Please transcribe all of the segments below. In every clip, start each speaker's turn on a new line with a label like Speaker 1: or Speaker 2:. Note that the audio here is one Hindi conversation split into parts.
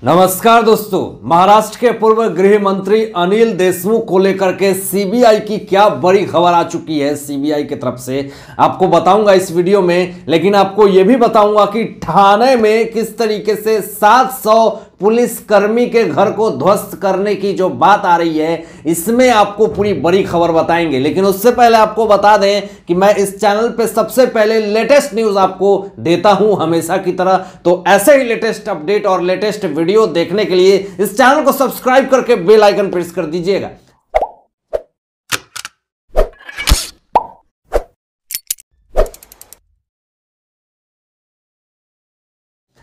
Speaker 1: नमस्कार दोस्तों, महाराष्ट्र के पूर्व गृह मंत्री अनिल देशमुख को लेकर के सीबीआई की क्या बड़ी खबर आ चुकी है सीबीआई की तरफ से आपको बताऊंगा इस वीडियो में। लेकिन आपको यह भी बताऊंगा कि ठाणे में किस तरीके से 700 पुलिसकर्मी के घर को ध्वस्त करने की जो बात आ रही है, इसमें आपको पूरी बड़ी खबर बताएंगे। लेकिन उससे पहले आपको बता दें कि मैं इस चैनल पे सबसे पहले लेटेस्ट न्यूज आपको देता हूं हमेशा की तरह। तो ऐसे ही लेटेस्ट अपडेट और लेटेस्ट वीडियो देखने के लिए इस चैनल को सब्सक्राइब करके बेल आइकन प्रेस कर दीजिएगा।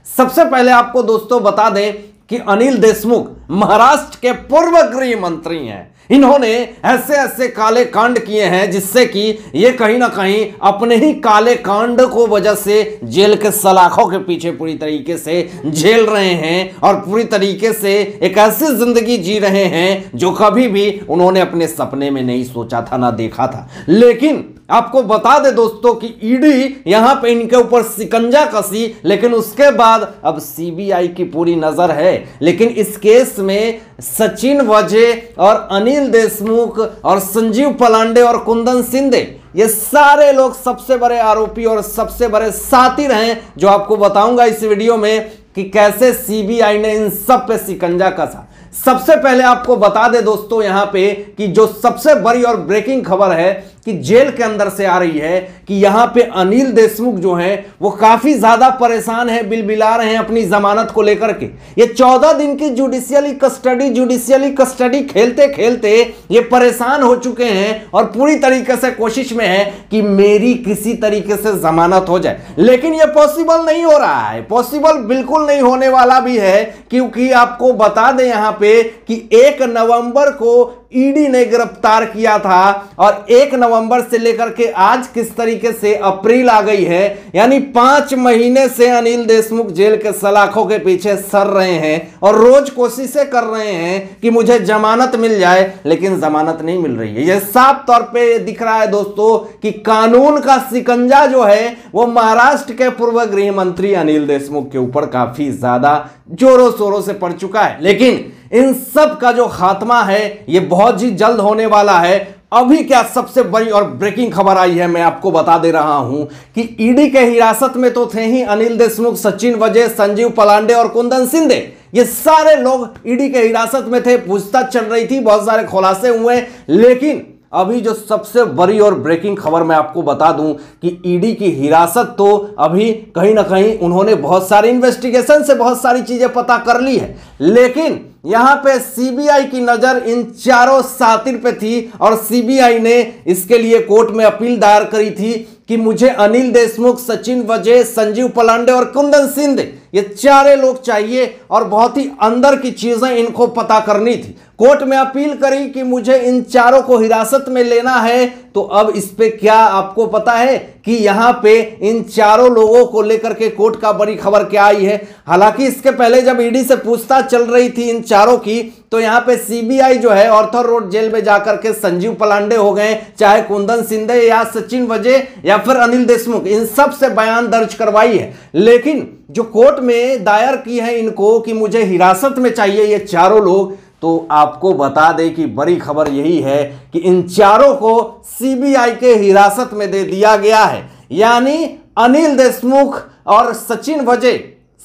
Speaker 1: सबसे पहले आपको दोस्तों बता दें कि अनिल देशमुख महाराष्ट्र के पूर्व गृह मंत्री हैं। इन्होंने ऐसे ऐसे काले कांड किए हैं जिससे कि ये कहीं ना कहीं अपने ही काले कांड को वजह से जेल के सलाखों के पीछे पूरी तरीके से झेल रहे हैं और पूरी तरीके से एक ऐसी जिंदगी जी रहे हैं जो कभी भी उन्होंने अपने सपने में नहीं सोचा था, ना देखा था। लेकिन आपको बता दे दोस्तों कि ईडी यहां पे इनके ऊपर शिकंजा कसी, लेकिन उसके बाद अब सीबीआई की पूरी नजर है। लेकिन इस केस में सचिन वाजे और अनिल देशमुख और संजीव पलांडे और कुंदन शिंदे, ये सारे लोग सबसे बड़े आरोपी और सबसे बड़े साथी हैं, जो आपको बताऊंगा इस वीडियो में कि कैसे सीबीआई ने इन सब पे शिकंजा कसा। सबसे पहले आपको बता दे दोस्तों यहां पे कि जो सबसे बड़ी और ब्रेकिंग खबर है कि जेल के अंदर से आ रही है कि यहां पे अनिल देशमुख जो हैं वो काफी ज्यादा परेशान है, बिलबिला रहे हैं अपनी जमानत को लेकर के। ये 14 दिन की जुडिशियली कस्टडी खेलते खेलते ये परेशान हो चुके हैं और पूरी तरीके से कोशिश में है कि मेरी किसी तरीके से जमानत हो जाए। लेकिन ये पॉसिबल नहीं हो रहा है, पॉसिबल बिल्कुल नहीं होने वाला भी है, क्योंकि आपको बता दें यहां पे कि 1 नवंबर को ईडी ने गिरफ्तार किया था और 1 नवंबर से लेकर के आज किस तरीके से अप्रैल आ गई है, यानी 5 महीने से अनिल देशमुख जेल के सलाखों के पीछे सर रहे हैं और रोज कोशिशें कर रहे हैं कि मुझे जमानत मिल जाए, लेकिन जमानत नहीं मिल रही है। यह साफ तौर पे दिख रहा है दोस्तों कि कानून का शिकंजा जो है वो महाराष्ट्र के पूर्व गृह मंत्री अनिल देशमुख के ऊपर काफी ज्यादा जोरों शोरों से पड़ चुका है। लेकिन इन सब का जो खात्मा है ये बहुत ही जल्द होने वाला है। अभी क्या सबसे बड़ी और ब्रेकिंग खबर आई है, मैं आपको बता दे रहा हूं कि ईडी के हिरासत में तो थे ही अनिल देशमुख, सचिन वाजे, संजीव पलांडे और कुंदन शिंदे। ये सारे लोग ईडी के हिरासत में थे, पूछताछ चल रही थी, बहुत सारे खुलासे हुए। लेकिन अभी जो सबसे बड़ी और ब्रेकिंग खबर मैं आपको बता दूं कि ईडी की हिरासत तो अभी कहीं ना कहीं उन्होंने बहुत सारे इन्वेस्टिगेशन से बहुत सारी चीजें पता कर ली है, लेकिन यहां पे सीबीआई की नजर इन चारों साथिर पे थी और सीबीआई ने इसके लिए कोर्ट में अपील दायर करी थी कि मुझे अनिल देशमुख, सचिन वाजे, संजीव पलांडे और कुंदन शिंदे, ये चारे लोग चाहिए और बहुत ही अंदर की चीजें इनको पता करनी थी। कोर्ट में अपील करी कि मुझे इन चारों को हिरासत में लेना है। तो अब इस पे क्या आपको पता है कि यहां पे इन चारों लोगों को लेकर के कोर्ट का बड़ी खबर क्या आई है। हालांकि इसके पहले जब ईडी से पूछताछ चल रही थी इन चारों की, तो यहां पे सीबीआई जो है ऑर्थर रोड जेल में जाकर के संजीव पलांडे हो गए, चाहे कुंदन शिंदे या सचिन वाजे या फिर अनिल देशमुख, इन सब से बयान दर्ज करवाई है। लेकिन जो कोर्ट में दायर की है इनको कि मुझे हिरासत में चाहिए ये चारों लोग, तो आपको बता दें कि बड़ी खबर यही है कि इन चारों को सीबीआई के हिरासत में दे दिया गया है। यानी अनिल देशमुख और सचिन वाजे,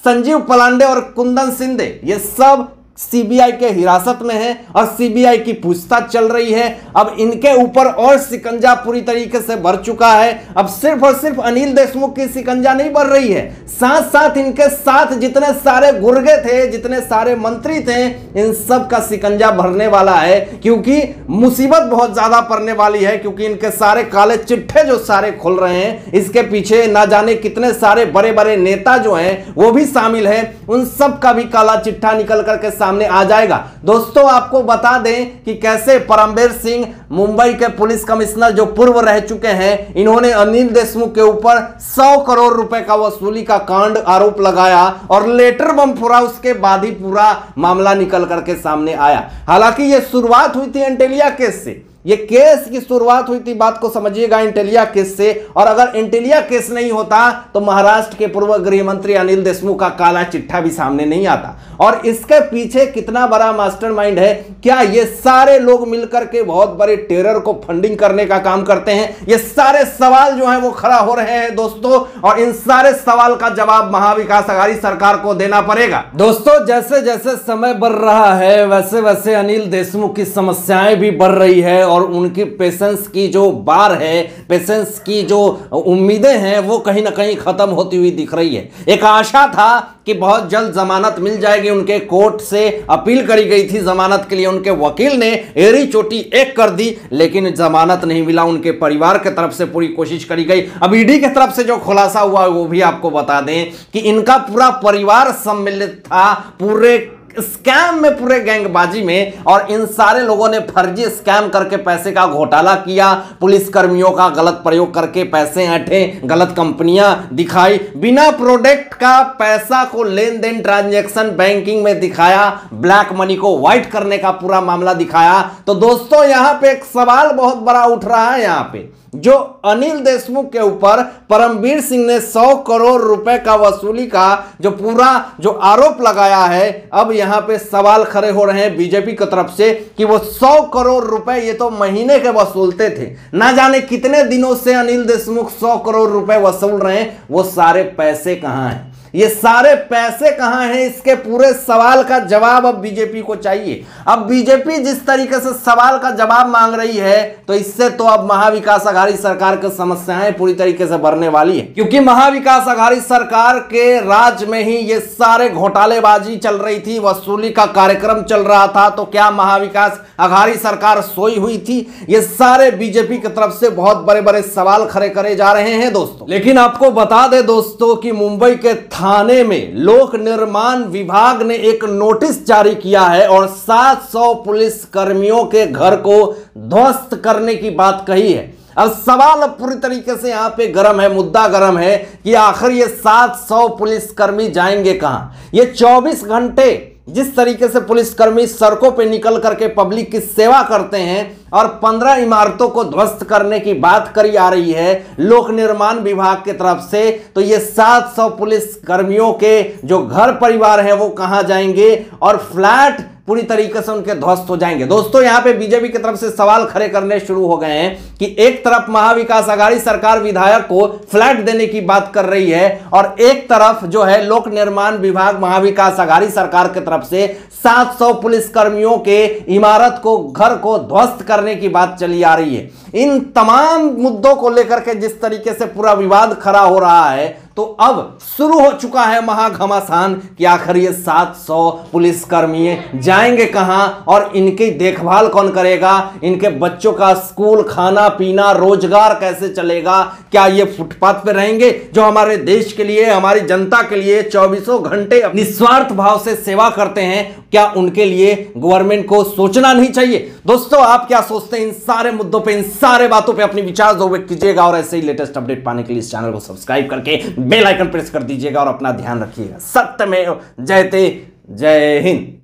Speaker 1: संजीव पलांडे और कुंदन शिंदे, ये सब सीबीआई के हिरासत में है और सीबीआई की पूछताछ चल रही है। अब इनके ऊपर और शिकंजा पूरी तरीके से बढ़ चुका है। अब सिर्फ और सिर्फ अनिल देशमुख की शिकंजा नहीं बढ़ रही है, साथ साथ इनके साथ जितने सारे गुर्गे थे, जितने सारे मंत्री थे, इन सब का शिकंजा भरने वाला है, क्योंकि मुसीबत बहुत ज्यादा पड़ने वाली है। क्योंकि इनके सारे काले चिट्ठे जो सारे खुल रहे हैं, इसके पीछे ना जाने कितने सारे बड़े बड़े नेता जो हैं वो भी शामिल है। उन सब का भी काला चिट्ठा निकल करके सामने आ जाएगा। दोस्तों आपको बता दें कि कैसे परमबीर सिंह, मुंबई के पुलिस कमिश्नर जो पूर्व रह चुके हैं, इन्होंने अनिल देशमुख के ऊपर 100 करोड़ रुपए का वसूली का कांड आरोप लगाया और लेटर बम फोड़ा, उसके बाद ही पूरा मामला निकल करके सामने आया। हालांकि यह शुरुआत हुई थी एंटेलिया केस से, ये केस की शुरुआत हुई थी, बात को समझिएगा, इंटेलिया केस से। और अगर इंटेलिया केस नहीं होता तो महाराष्ट्र के पूर्व गृह मंत्री अनिल देशमुख का काला चिट्ठा भी सामने नहीं आता। और इसके पीछे कितना बड़ा मास्टरमाइंड है, क्या ये सारे लोग मिलकर के बहुत बड़े टेरर को फंडिंग करने का काम करते हैं? ये सारे सवाल जो हैं वो खड़ा हो रहे हैं दोस्तों, और इन सारे सवाल का जवाब महाविकास अघाड़ी सरकार को देना पड़ेगा। दोस्तों, जैसे जैसे समय बढ़ रहा है वैसे वैसे अनिल देशमुख की समस्याएं भी बढ़ रही है, और उनकी पेशेंस की जो बार है, पेशेंस की जो उम्मीदें हैं, वो कहीं ना कहीं खत्म होती हुई दिख रही है। एक आशा था कि बहुत जल्द जमानत मिल जाएगी, उनके कोर्ट से अपील करी गई थी जमानत के लिए, उनके वकील ने एड़ी चोटी एक कर दी, लेकिन जमानत नहीं मिला। उनके परिवार की तरफ से पूरी कोशिश करी गई। अब ईडी की तरफ से जो खुलासा हुआ वो भी आपको बता दें कि इनका पूरा परिवार सम्मिलित था पूरे स्कैम में, पूरे गैंगबाजी में, और इन सारे लोगों ने फर्जी स्कैम करके पैसे का घोटाला किया, पुलिस कर्मियों का गलत प्रयोग करके पैसे ऐंठे, गलत कंपनियां दिखाई, बिना प्रोडक्ट का पैसा को लेन देन ट्रांजैक्शन बैंकिंग में दिखाया, ब्लैक मनी को व्हाइट करने का पूरा मामला दिखाया। तो दोस्तों, यहां पे एक सवाल बहुत बड़ा उठ रहा है। यहां पे जो अनिल देशमुख के ऊपर परमवीर सिंह ने 100 करोड़ रुपए का वसूली का जो पूरा जो आरोप लगाया है, अब यहां पे सवाल खड़े हो रहे हैं बीजेपी की तरफ से कि वो 100 करोड़ रुपए ये तो महीने के वसूलते थे, ना जाने कितने दिनों से अनिल देशमुख 100 करोड़ रुपए वसूल रहे हैं, वो सारे पैसे कहां हैं? ये सारे पैसे कहां हैं? इसके पूरे सवाल का जवाब अब बीजेपी को चाहिए। अब बीजेपी जिस तरीके से सवाल का जवाब मांग रही है, तो इससे तो अब महाविकास अघाड़ी सरकार की समस्याएं पूरी तरीके से बढ़ने वाली है, क्योंकि महाविकास अघाड़ी सरकार के राज में ही ये सारे घोटालेबाजी चल रही थी, वसूली का कार्यक्रम चल रहा था। तो क्या महाविकास अघाड़ी सरकार सोई हुई थी? ये सारे बीजेपी की तरफ से बहुत बड़े बड़े सवाल खड़े करे जा रहे हैं दोस्तों। लेकिन आपको बता दें दोस्तों कि मुंबई के थाने में लोक निर्माण विभाग ने एक नोटिस जारी किया है और 700 पुलिस कर्मियों के घर को ध्वस्त करने की बात कही है। अब सवाल पूरी तरीके से यहां पे गर्म है, मुद्दा गर्म है कि आखिर ये 700 पुलिसकर्मी जाएंगे कहां? ये 24 घंटे जिस तरीके से पुलिसकर्मी सड़कों पे निकल करके पब्लिक की सेवा करते हैं और 15 इमारतों को ध्वस्त करने की बात करी आ रही है लोक निर्माण विभाग की तरफ से, तो ये 700 पुलिसकर्मियों के जो घर परिवार है वो कहां जाएंगे और फ्लैट पूरी तरीके से उनके ध्वस्त हो जाएंगे। दोस्तों, यहां पे बीजेपी की तरफ से सवाल खड़े करने शुरू हो गए हैं कि एक तरफ महाविकास अघाड़ी सरकार विधायक को फ्लैट देने की बात कर रही है, और एक तरफ जो है लोक निर्माण विभाग महाविकास अघाड़ी सरकार की तरफ से 700 पुलिसकर्मियों के इमारत को, घर को ध्वस्त करने की बात चली आ रही है। इन तमाम मुद्दों को लेकर के जिस तरीके से पूरा विवाद खड़ा हो रहा है, तो अब शुरू हो चुका है महाघमासान कि आखिर ये 700 पुलिसकर्मी जाएंगे कहां और इनकी देखभाल कौन करेगा? इनके बच्चों का स्कूल, खाना पीना, रोजगार कैसे चलेगा? क्या ये फुटपाथ पे रहेंगे जो हमारे देश के लिए, हमारी जनता के लिए 24 घंटे निस्वार्थ भाव से सेवा करते हैं? क्या उनके लिए गवर्नमेंट को सोचना नहीं चाहिए? दोस्तों, आप क्या सोचते हैं इन सारे मुद्दों पे, इन सारे बातों पे अपने विचार जो व्यक्त कीजिएगा, और ऐसे ही लेटेस्ट अपडेट पाने के लिए इस चैनल को सब्सक्राइब करके बेल आइकन प्रेस कर दीजिएगा और अपना ध्यान रखिएगा। सत्यमेव जयते। जय हिंद।